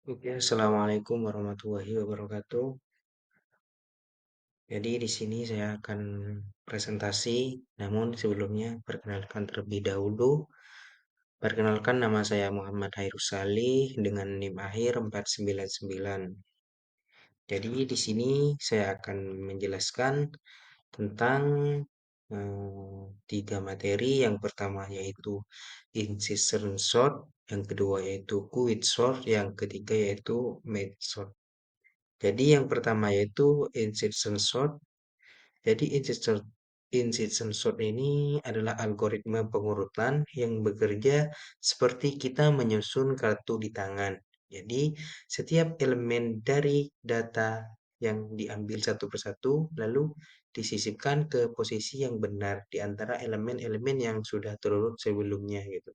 Oke, assalamualaikum warahmatullahi wabarakatuh. Jadi di sini saya akan presentasi, namun sebelumnya perkenalkan terlebih dahulu. Perkenalkan nama saya Muhammad Hairus Salih dengan NIM akhir 499. Jadi di sini saya akan menjelaskan tentang tiga materi. Yang pertama yaitu incision short, yang kedua yaitu quit short, yang ketiga yaitu mid short. Jadi yang pertama yaitu insertion sort. Jadi insertion sort ini adalah algoritma pengurutan yang bekerja seperti kita menyusun kartu di tangan. Jadi setiap elemen dari data yang diambil satu persatu lalu disisipkan ke posisi yang benar di antara elemen-elemen yang sudah terurut sebelumnya gitu.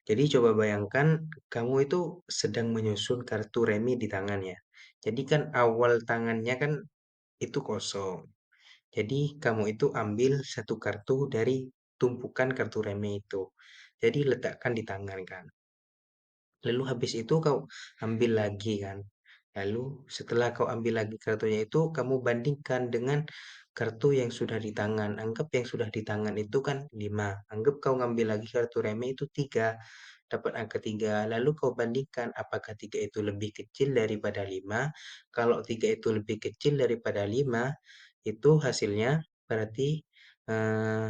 Jadi coba bayangkan kamu itu sedang menyusun kartu remi di tangan ya. Jadi kan awal tangannya kan itu kosong. Jadi kamu itu ambil satu kartu dari tumpukan kartu remi itu. Jadi letakkan di tangan kan. Lalu habis itu kau ambil lagi kan. Lalu setelah kau ambil lagi kartunya itu, kamu bandingkan dengan kartu yang sudah di tangan. Anggap yang sudah di tangan itu kan 5. Anggap kau ngambil lagi kartu remi itu 3. Dapat angka 3. Lalu kau bandingkan apakah 3 itu lebih kecil daripada 5. Kalau 3 itu lebih kecil daripada 5, itu hasilnya berarti eh,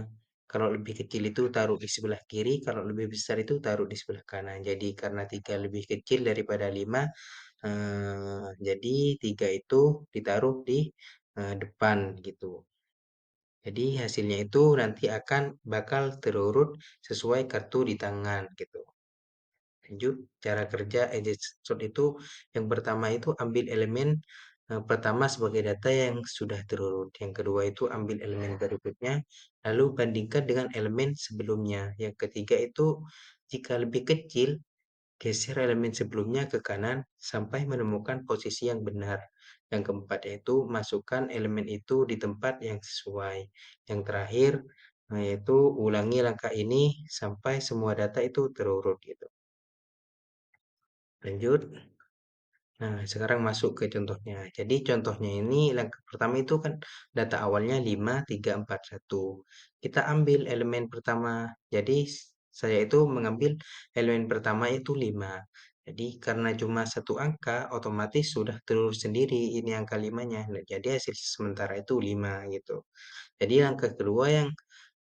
kalau lebih kecil itu taruh di sebelah kiri, kalau lebih besar itu taruh di sebelah kanan. Jadi karena 3 lebih kecil daripada 5, jadi 3 itu ditaruh di depan gitu. Jadi hasilnya itu nanti akan bakal terurut sesuai kartu di tangan gitu. Lanjut, cara kerja edit sort itu yang pertama itu ambil elemen pertama sebagai data yang sudah terurut. Yang kedua itu ambil elemen berikutnya, lalu bandingkan dengan elemen sebelumnya. Yang ketiga itu jika lebih kecil, geser elemen sebelumnya ke kanan sampai menemukan posisi yang benar. Yang keempat yaitu masukkan elemen itu di tempat yang sesuai. Yang terakhir yaitu ulangi langkah ini sampai semua data itu terurut gitu. Lanjut. Nah, sekarang masuk ke contohnya. Jadi contohnya ini langkah pertama itu kan data awalnya 5, 3, 4, 1. Kita ambil elemen pertama. Jadi saya itu mengambil elemen pertama itu 5. Jadi karena cuma satu angka, otomatis sudah terus sendiri ini angka 5-nya. Nah, jadi hasil sementara itu 5 gitu. Jadi langkah kedua yang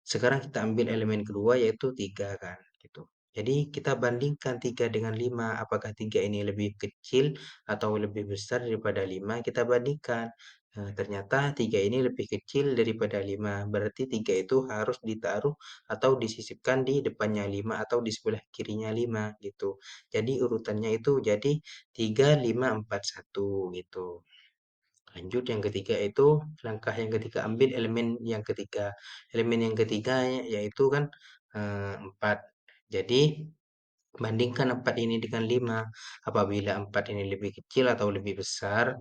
sekarang kita ambil elemen kedua yaitu 3 kan gitu. Jadi kita bandingkan 3 dengan 5. Apakah 3 ini lebih kecil atau lebih besar daripada 5? Kita bandingkan. Nah, ternyata 3 ini lebih kecil daripada 5. Berarti 3 itu harus ditaruh atau disisipkan di depannya 5 atau di sebelah kirinya 5 gitu. Jadi urutannya itu jadi 3, 5, 4, 1 gitu. Lanjut yang ketiga itu langkah yang ketiga ambil elemen yang ketiga. Elemen yang ketiga yaitu kan 4. Jadi bandingkan 4 ini dengan 5. Apabila 4 ini lebih kecil atau lebih besar,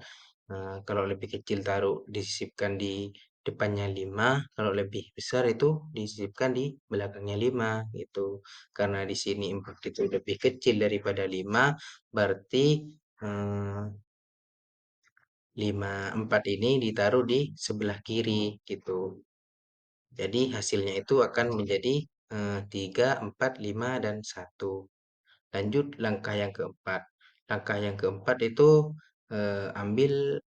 kalau lebih kecil taruh disisipkan di depannya 5, kalau lebih besar itu disisipkan di belakangnya 5 gitu. Karena di sini 4 itu lebih kecil daripada 5, berarti 5, 4 ini ditaruh di sebelah kiri gitu. Jadi hasilnya itu akan menjadi 3, 4, 5, dan 1. Lanjut langkah yang keempat. Langkah yang keempat itu ambil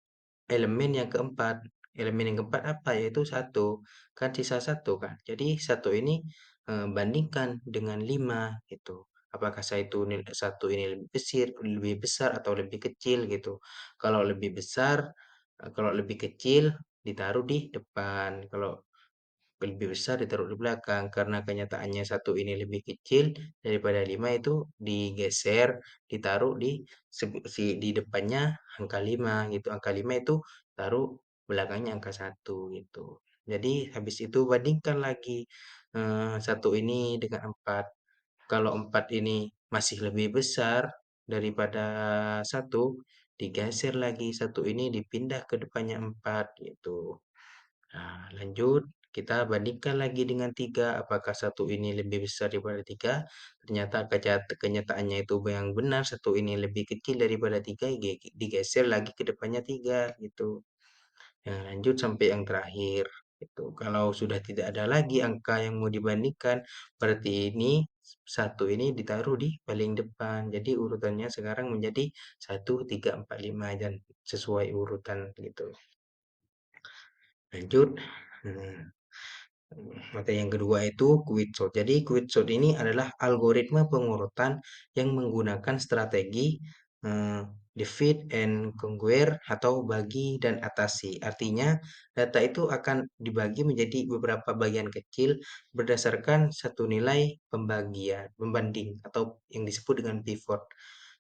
elemen yang keempat. Elemen yang keempat apa? Yaitu 1. Kan sisa 1 kan. Jadi 1 ini bandingkan dengan 5 gitu. Apakah saya itu satu ini lebih besar atau lebih kecil gitu. Kalau lebih besar, kalau lebih kecil ditaruh di depan. Kalau lebih besar ditaruh di belakang karena kenyataannya satu ini lebih kecil daripada 5 itu digeser ditaruh di di depannya angka 5 gitu. Angka 5 itu taruh belakangnya angka 1 gitu. Jadi habis itu bandingkan lagi satu ini dengan 4. Kalau 4 ini masih lebih besar daripada satu, digeser lagi satu ini dipindah ke depannya 4 gitu. Nah, lanjut Kita bandingkan lagi dengan 3, apakah satu ini lebih besar daripada 3? Ternyata kenyataannya itu yang benar, satu ini lebih kecil daripada 3, digeser lagi ke depannya 3 gitu. Yang lanjut sampai yang terakhir. Itu kalau sudah tidak ada lagi angka yang mau dibandingkan, berarti ini satu ini ditaruh di paling depan. Jadi urutannya sekarang menjadi 1, 3, 4, 5 dan sesuai urutan gitu. Lanjut. Hmm. Materi yang kedua itu Quicksort. Jadi Quicksort ini adalah algoritma pengurutan yang menggunakan strategi eh, divide and conquer atau bagi dan atasi. Artinya data itu akan dibagi menjadi beberapa bagian kecil berdasarkan satu nilai pembanding atau yang disebut dengan pivot.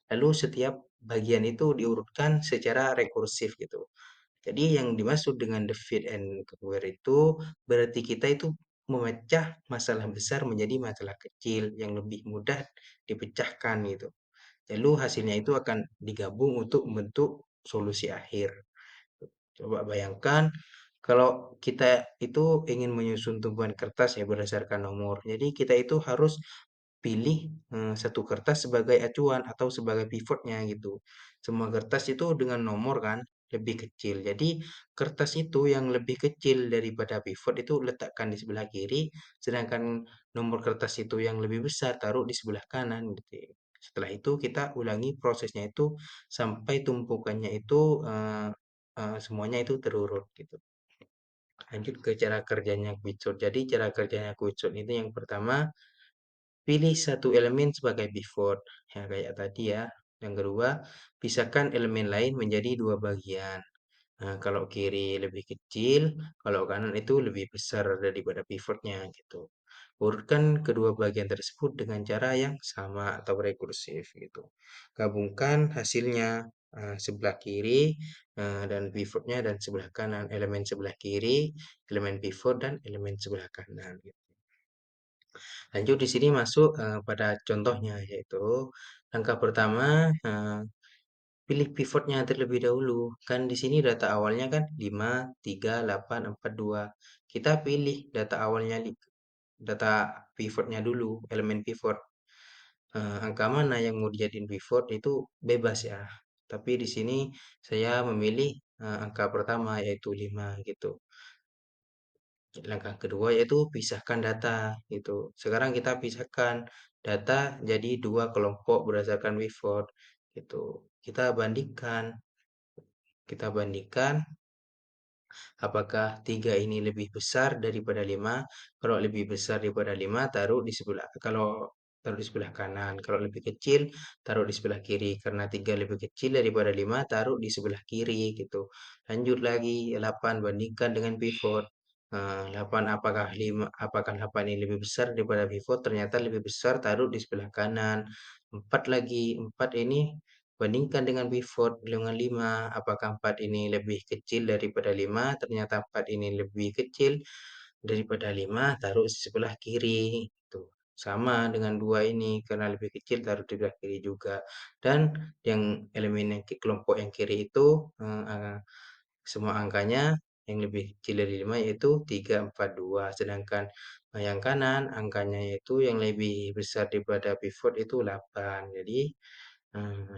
Lalu setiap bagian itu diurutkan secara rekursif gitu. Jadi yang dimaksud dengan the fit and conquer itu berarti kita itu memecah masalah besar menjadi masalah kecil yang lebih mudah dipecahkan gitu. Lalu hasilnya itu akan digabung untuk membentuk solusi akhir. Coba bayangkan kalau kita itu ingin menyusun tumpuan kertas ya berdasarkan nomor. Jadi kita itu harus pilih satu kertas sebagai acuan atau sebagai pivotnya gitu. Semua kertas itu dengan nomor kan lebih kecil. Jadi kertas itu yang lebih kecil daripada pivot itu letakkan di sebelah kiri, sedangkan nomor kertas itu yang lebih besar taruh di sebelah kanan gitu. Setelah itu kita ulangi prosesnya itu sampai tumpukannya itu semuanya itu terurut gitu. Lanjut ke cara kerjanya Quicksort. Jadi cara kerjanya Quicksort itu yang pertama pilih satu elemen sebagai pivot, ya kayak tadi ya. Yang kedua, pisahkan elemen lain menjadi dua bagian. Nah, kalau kiri lebih kecil, kalau kanan itu lebih besar daripada pivotnya gitu. Urutkan kedua bagian tersebut dengan cara yang sama atau rekursif gitu. Gabungkan hasilnya sebelah kiri dan pivotnya dan sebelah kanan, elemen sebelah kiri, elemen pivot dan elemen sebelah kanan gitu. Lanjut di sini masuk pada contohnya yaitu langkah pertama pilih pivotnya terlebih dahulu. Kan di sini data awalnya kan 5, 3, 8, 4, 2. Kita pilih data awalnya data pivotnya dulu, elemen pivot. Angka mana yang mau dijadiin pivot itu bebas ya. Tapi di sini saya memilih angka pertama yaitu 5 gitu. Langkah kedua yaitu pisahkan data gitu. Sekarang kita pisahkan data jadi dua kelompok berdasarkan pivot gitu. Kita bandingkan apakah 3 ini lebih besar daripada 5? Kalau lebih besar daripada 5 taruh di sebelah kanan. Kalau lebih kecil, taruh di sebelah kiri. Karena 3 lebih kecil daripada 5, taruh di sebelah kiri gitu. Lanjut lagi, 8 bandingkan dengan pivot. 8 apakah 8 ini lebih besar daripada pivot? Ternyata lebih besar, taruh di sebelah kanan. 4 lagi, 4 ini bandingkan dengan pivot dengan 5, apakah 4 ini lebih kecil daripada 5? Ternyata 4 ini lebih kecil daripada 5, taruh di sebelah kiri. Tuh, sama dengan 2 ini, karena lebih kecil taruh di sebelah kiri juga. Dan yang elemen yang kelompok yang kiri itu semua angkanya yang lebih kecil dari 5 yaitu 3, 4, 2. Sedangkan yang kanan angkanya yaitu yang lebih besar daripada pivot itu 8. Jadi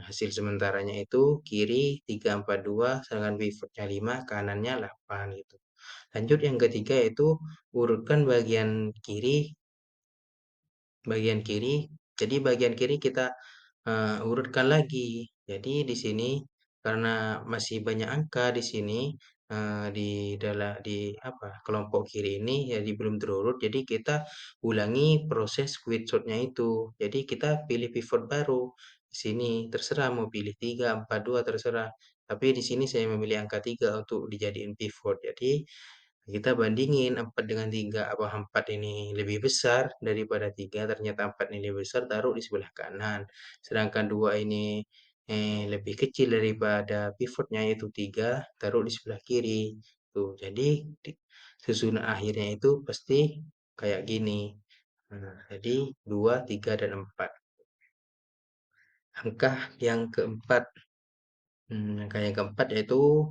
hasil sementaranya itu kiri 3, 4, 2, sedangkan pivotnya 5, kanannya 8 gitu. Lanjut yang ketiga yaitu urutkan bagian kiri. Jadi bagian kiri kita urutkan lagi. Jadi di sini karena masih banyak angka di sini di apa kelompok kiri ini jadi belum terurut. Jadi kita ulangi proses quicksort-nya itu. Jadi kita pilih pivot baru. Di sini terserah mau pilih 3, 4, 2 terserah. Tapi di sini saya memilih angka 3 untuk dijadiin pivot. Jadi kita bandingin 4 dengan 3, apakah 4 ini lebih besar daripada 3? Ternyata 4 ini lebih besar, taruh di sebelah kanan. Sedangkan 2 ini lebih kecil daripada pivotnya yaitu 3, taruh di sebelah kiri. Tuh, jadi susunan akhirnya itu pasti kayak gini. Nah, jadi 2, 3, dan 4. Angka yang keempat, angka yang keempat yaitu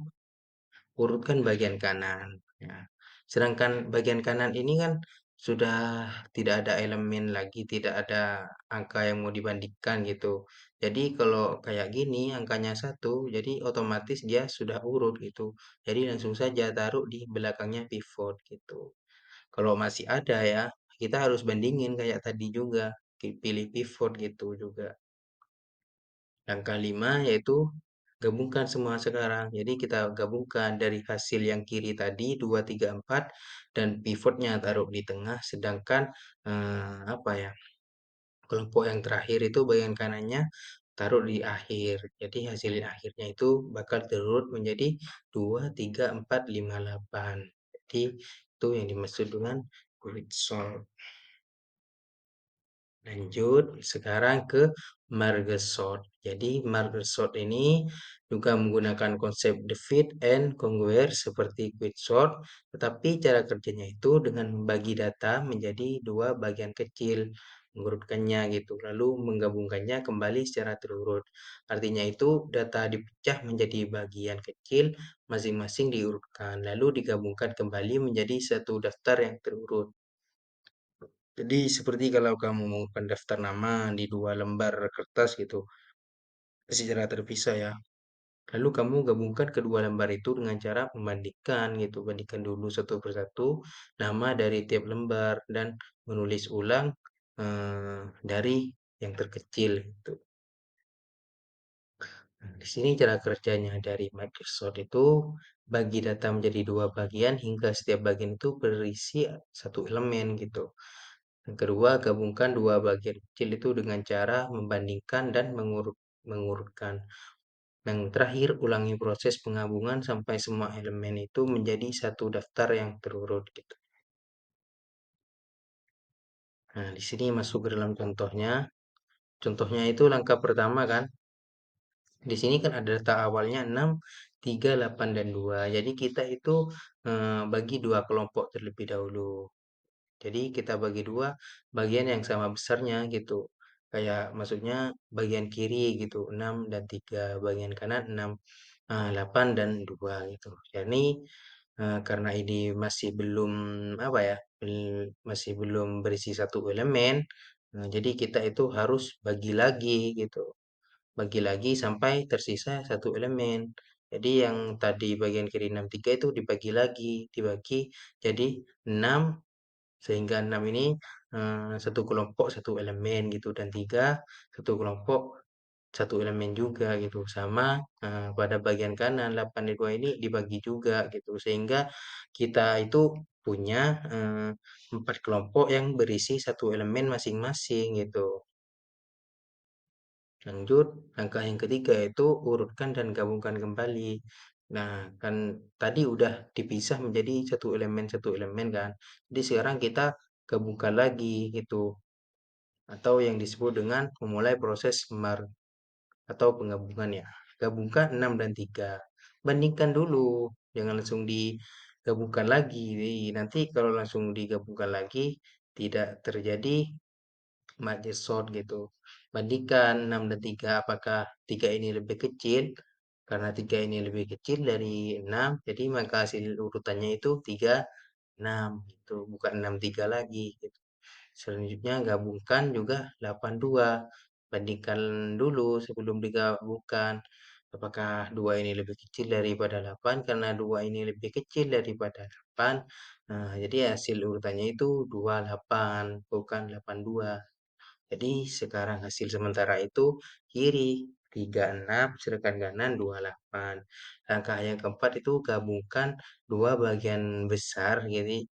urutkan bagian kanan. Ya. Sedangkan bagian kanan ini kan sudah tidak ada elemen lagi, tidak ada angka yang mau dibandingkan gitu. Jadi kalau kayak gini angkanya satu, jadi otomatis dia sudah urut gitu. Jadi langsung saja taruh di belakangnya pivot gitu. Kalau masih ada ya, kita harus bandingin kayak tadi juga, pilih pivot gitu juga. Langkah 5 yaitu gabungkan semua sekarang. Jadi kita gabungkan dari hasil yang kiri tadi 2, 3, 4 dan pivotnya taruh di tengah. Sedangkan apa ya, kelompok yang terakhir itu bagian kanannya taruh di akhir. Jadi hasil akhirnya itu bakal terurut menjadi 2, 3, 4, 5, 8. Jadi itu yang dimaksud dengan grid sort. Lanjut sekarang ke Marge sort. Jadi Marge sort ini juga menggunakan konsep defeat and congruer seperti quicksort, tetapi cara kerjanya itu dengan membagi data menjadi dua bagian kecil, mengurutkannya gitu, lalu menggabungkannya kembali secara terurut. Artinya itu data dipecah menjadi bagian kecil, masing-masing diurutkan, lalu digabungkan kembali menjadi satu daftar yang terurut. Jadi seperti kalau kamu mau pendaftar nama di dua lembar kertas gitu, secara terpisah ya. Lalu kamu gabungkan kedua lembar itu dengan cara membandingkan gitu, bandingkan dulu satu persatu nama dari tiap lembar dan menulis ulang dari yang terkecil gitu. Nah, di sini cara kerjanya dari Microsoft itu bagi data menjadi dua bagian hingga setiap bagian itu berisi satu elemen gitu. Yang kedua, gabungkan dua bagian kecil itu dengan cara membandingkan dan mengurutkan. Yang terakhir, ulangi proses penggabungan sampai semua elemen itu menjadi satu daftar yang terurut gitu. Nah, di sini masuk ke dalam contohnya. Contohnya itu langkah pertama kan. Di sini kan ada data awalnya 6, 3, 8, dan 2. Jadi kita itu bagi dua kelompok terlebih dahulu. Jadi kita bagi dua bagian yang sama besarnya gitu. Kayak maksudnya bagian kiri gitu 6 dan 3, bagian kanan 6, 8 dan 2 gitu. Jadi karena ini masih belum apa ya, masih belum berisi satu elemen, jadi kita itu harus bagi lagi gitu. Bagi lagi sampai tersisa satu elemen. Jadi yang tadi bagian kiri 6 3 itu dibagi lagi, dibagi jadi 6 sehingga 6 ini satu kelompok satu elemen gitu dan 3 satu kelompok satu elemen juga gitu sama pada bagian kanan 8 dan 2 ini dibagi juga gitu sehingga kita itu punya empat kelompok yang berisi satu elemen masing-masing gitu. Lanjut, langkah yang ketiga yaitu urutkan dan gabungkan kembali. Nah, kan tadi udah dipisah menjadi satu elemen kan. Jadi sekarang kita gabungkan lagi gitu. Atau yang disebut dengan memulai proses atau penggabungan ya. Gabungkan 6 dan 3. Bandingkan dulu, jangan langsung digabungkan lagi. Nanti kalau langsung digabungkan lagi tidak terjadi Magic Shot gitu. Bandingkan 6 dan 3, apakah 3 ini lebih kecil? Karena 3 ini lebih kecil dari 6, jadi maka hasil urutannya itu 3, 6 gitu, bukan 6, 3 lagi gitu. Selanjutnya gabungkan juga 8, 2. Bandingkan dulu sebelum digabungkan. Apakah 2 ini lebih kecil daripada 8? Karena 2 ini lebih kecil daripada 8. Nah, jadi hasil urutannya itu 2, 8, bukan 8, 2. Jadi sekarang hasil sementara itu kiri 36 sedangkan kanan 28. Langkah yang keempat itu gabungkan dua bagian besar. Jadi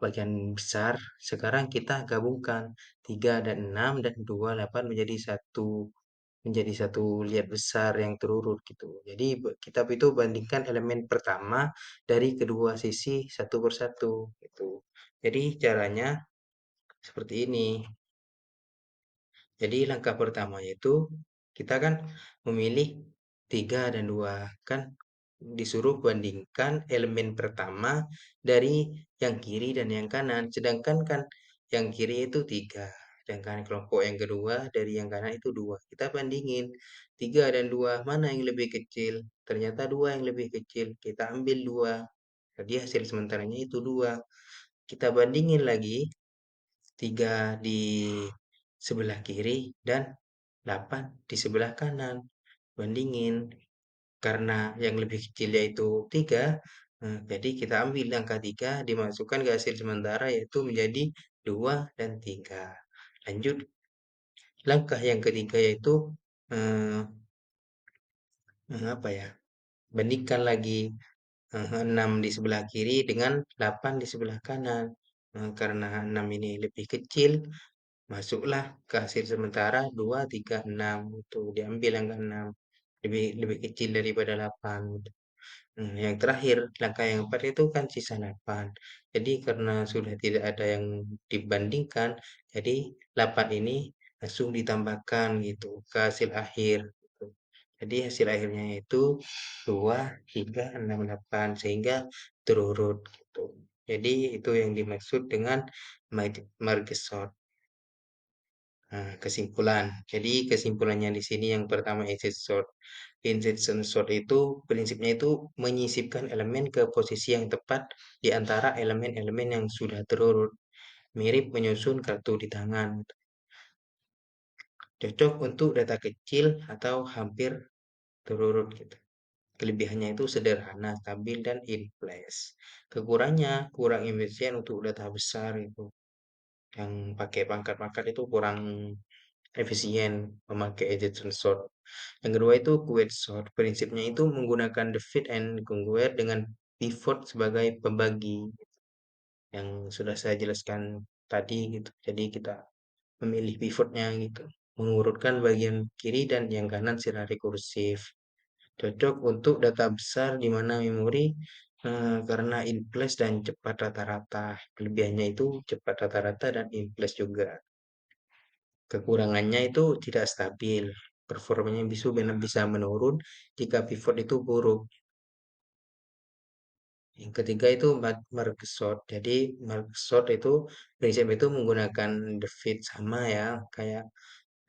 bagian besar sekarang kita gabungkan 3 dan 6 dan 28 menjadi satu lihat besar yang terurut gitu. Jadi kita itu bandingkan elemen pertama dari kedua sisi satu persatu gitu. Jadi caranya seperti ini. Jadi langkah pertama itu kita kan memilih 3 dan 2 kan disuruh bandingkan elemen pertama dari yang kiri dan yang kanan. Sedangkan kan yang kiri itu 3, sedangkan kelompok yang kedua dari yang kanan itu 2. Kita bandingin 3 dan 2 mana yang lebih kecil? Ternyata 2 yang lebih kecil. Kita ambil 2. Jadi hasil sementaranya itu 2. Kita bandingin lagi 3 di sebelah kiri dan 8 di sebelah kanan. Bandingin. Karena yang lebih kecil yaitu 3, jadi kita ambil angka 3 dimasukkan ke hasil sementara yaitu menjadi 2 dan 3. Lanjut, langkah yang ketiga yaitu eh, apa ya? Bandingkan lagi 6 di sebelah kiri dengan 8 di sebelah kanan. Karena 6 ini lebih kecil, masuklah ke hasil sementara 2, 3, 6. Itu diambil angka 6. Lebih lebih kecil daripada 8. Yang terakhir, langkah yang keempat itu kan sisa 8. Jadi karena sudah tidak ada yang dibandingkan, jadi 8 ini langsung ditambahkan gitu ke hasil akhir, gitu. Jadi hasil akhirnya itu 2, 3, 6, 8 sehingga terurut gitu. Jadi itu yang dimaksud dengan marge sort. Nah, kesimpulan. Jadi kesimpulannya di sini yang pertama inset sort. Insertion sort itu prinsipnya itu menyisipkan elemen ke posisi yang tepat di antara elemen-elemen yang sudah terurut. Mirip menyusun kartu di tangan. Cocok untuk data kecil atau hampir terurut gitu. Kelebihannya itu sederhana, stabil, dan in place. Kekurangannya kurang efisien untuk data besar itu. Yang pakai pangkat-pangkat itu kurang efisien memakai Edgerton sort. Yang kedua itu quote sort. Prinsipnya itu menggunakan the fit and congruent dengan pivot sebagai pembagi yang sudah saya jelaskan tadi gitu. Jadi kita memilih pivotnya gitu. Mengurutkan bagian kiri dan yang kanan secara rekursif. Cocok untuk data besar di mana memori karena in place dan cepat rata-rata. Kelebihannya itu cepat rata-rata dan in place juga. Kekurangannya itu tidak stabil. Performanya bisa menurun jika pivot itu buruk. Yang ketiga itu Marquesot. Jadi Marquesot itu prinsip itu menggunakan the fit sama ya kayak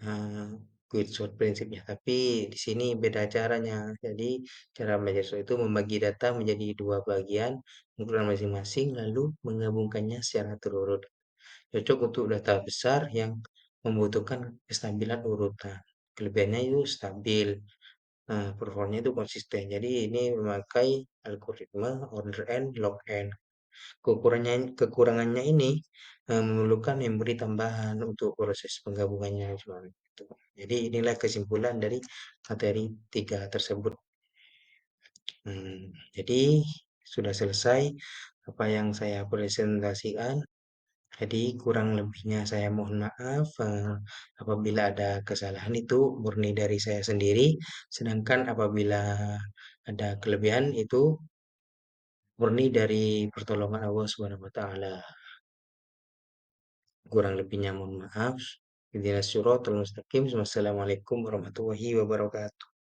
uh, Quicksort prinsipnya. Tapi di sini beda caranya. Jadi cara belajar SOT itu membagi data menjadi dua bagian, ukuran masing-masing, lalu menggabungkannya secara terurut. Cocok untuk data besar yang membutuhkan kestabilan urutan. Kelebihannya itu stabil, performanya itu konsisten. Jadi ini memakai algoritma order n, log n. Kekurangannya ini memerlukan memori tambahan untuk proses penggabungannya. Gitu. Jadi inilah kesimpulan dari materi 3 tersebut. Jadi sudah selesai apa yang saya presentasikan. Jadi kurang lebihnya saya mohon maaf apabila ada kesalahan itu murni dari saya sendiri. Sedangkan apabila ada kelebihan itu murni dari pertolongan Allah Subhanahu wa taala. Kurang lebihnya mohon maaf. Ihdinas siratal mustaqim. Wassalamualaikum warahmatullahi wabarakatuh.